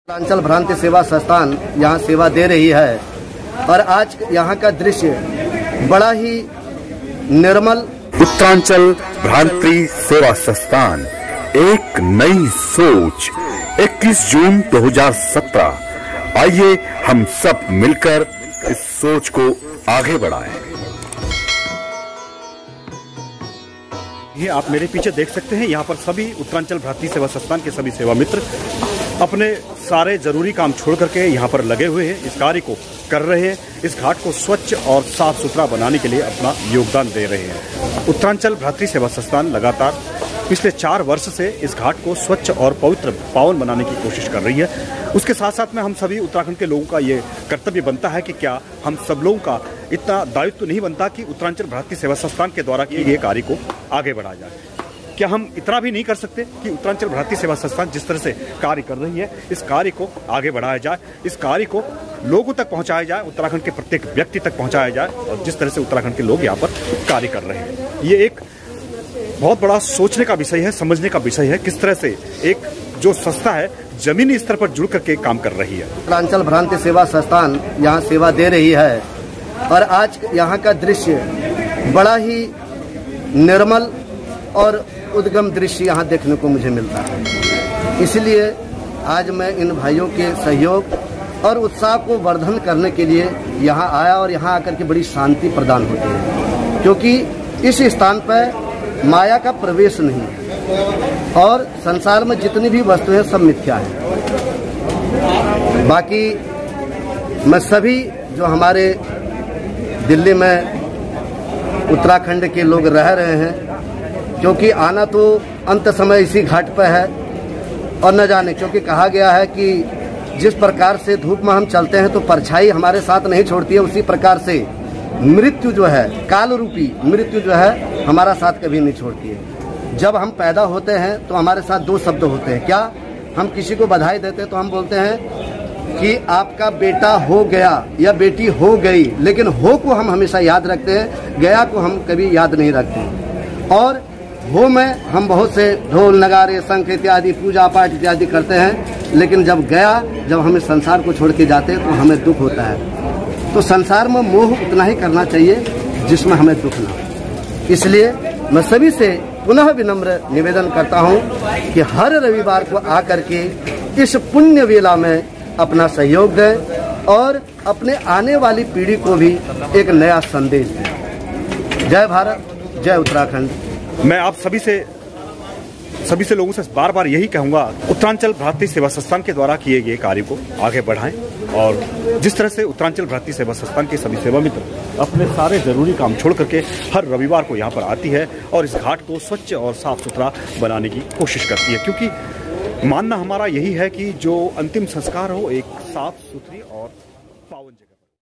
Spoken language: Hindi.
उत्तरांचल भ्रांति सेवा संस्थान यहाँ सेवा दे रही है और आज यहाँ का दृश्य बड़ा ही निर्मल। उत्तरांचल भ्रांति सेवा संस्थान, एक नई सोच। 21 जून 2017। आइए हम सब मिलकर इस सोच को आगे बढ़ाएं। ये आप मेरे पीछे देख सकते हैं, यहाँ पर सभी उत्तरांचल भ्रांति सेवा संस्थान के सभी सेवा मित्र अपने सारे जरूरी काम छोड़ करके यहाँ पर लगे हुए हैं, इस कार्य को कर रहे हैं। इस घाट को स्वच्छ और साफ सुथरा बनाने के लिए अपना योगदान दे रहे हैं। उत्तरांचल भ्रांति सेवा संस्थान लगातार पिछले 4 वर्ष से इस घाट को स्वच्छ और पवित्र पावन बनाने की कोशिश कर रही है। उसके साथ साथ में हम सभी उत्तराखंड के लोगों का ये कर्तव्य बनता है कि क्या हम सब लोगों का इतना दायित्व तो नहीं बनता कि उत्तरांचल भ्रांति सेवा संस्थान के द्वारा किए गए कार्य को आगे बढ़ाया जाए। क्या हम इतना भी नहीं कर सकते कि उत्तरांचल भ्रांति सेवा संस्थान जिस तरह से कार्य कर रही है, इस कार्य को आगे बढ़ाया जाए, इस कार्य को लोगों तक पहुंचाया जाए, उत्तराखंड के प्रत्येक व्यक्ति तक पहुंचाया जाए। और जिस तरह से उत्तराखंड के लोग यहाँ पर कार्य कर रहे हैं, ये एक बहुत बड़ा सोचने का विषय है, समझने का विषय है, किस तरह से एक जो संस्था है जमीनी स्तर पर जुड़ करके काम कर रही है। उत्तरांचल भ्रांति सेवा संस्थान यहाँ सेवा दे रही है और आज यहाँ का दृश्य बड़ा ही निर्मल और उद्गम दृश्य यहाँ देखने को मुझे मिलता है। इसलिए आज मैं इन भाइयों के सहयोग और उत्साह को वर्धन करने के लिए यहाँ आया और यहाँ आकर के बड़ी शांति प्रदान होती है, क्योंकि इस स्थान पर माया का प्रवेश नहीं है और संसार में जितनी भी वस्तुएं सब मिथ्या है। बाकी मैं सभी जो हमारे दिल्ली में उत्तराखंड के लोग रह रहे हैं, क्योंकि आना तो अंत समय इसी घाट पर है और न जाने, क्योंकि कहा गया है कि जिस प्रकार से धूप में हम चलते हैं तो परछाई हमारे साथ नहीं छोड़ती है, उसी प्रकार से मृत्यु जो है, काल रूपी मृत्यु जो है हमारा साथ कभी नहीं छोड़ती है। जब हम पैदा होते हैं तो हमारे साथ 2 शब्द होते हैं। क्या? हम किसी को बधाई देते हैं तो हम बोलते हैं कि आपका बेटा हो गया या बेटी हो गई, लेकिन हो को हम हमेशा याद रखते हैं, गया को हम कभी याद नहीं रखते। और हो में हम बहुत से ढोल नगारे शंख इत्यादि पूजा पाठ इत्यादि करते हैं, लेकिन जब हमें संसार को छोड़ के जाते हैं तो हमें दुख होता है। तो संसार में मोह उतना ही करना चाहिए जिसमें हमें दुख ना हो। इसलिए मैं सभी से पुनः विनम्र निवेदन करता हूं कि हर रविवार को आकर के इस पुण्य वेला में अपना सहयोग दें और अपने आने वाली पीढ़ी को भी एक नया संदेश दें। जय भारत, जय उत्तराखंड। मैं आप सभी से लोगों से बार बार यही कहूंगा, उत्तरांचल भ्रांति सेवा संस्थान के द्वारा किए गए कार्य को आगे बढ़ाएं। और जिस तरह से उत्तरांचल भ्रांति सेवा संस्थान के सभी सेवा मित्र अपने सारे जरूरी काम छोड़ करके हर रविवार को यहाँ पर आती है और इस घाट को स्वच्छ और साफ सुथरा बनाने की कोशिश करती है, क्योंकि मानना हमारा यही है कि जो अंतिम संस्कार हो एक साफ सुथरी और पावन जगह।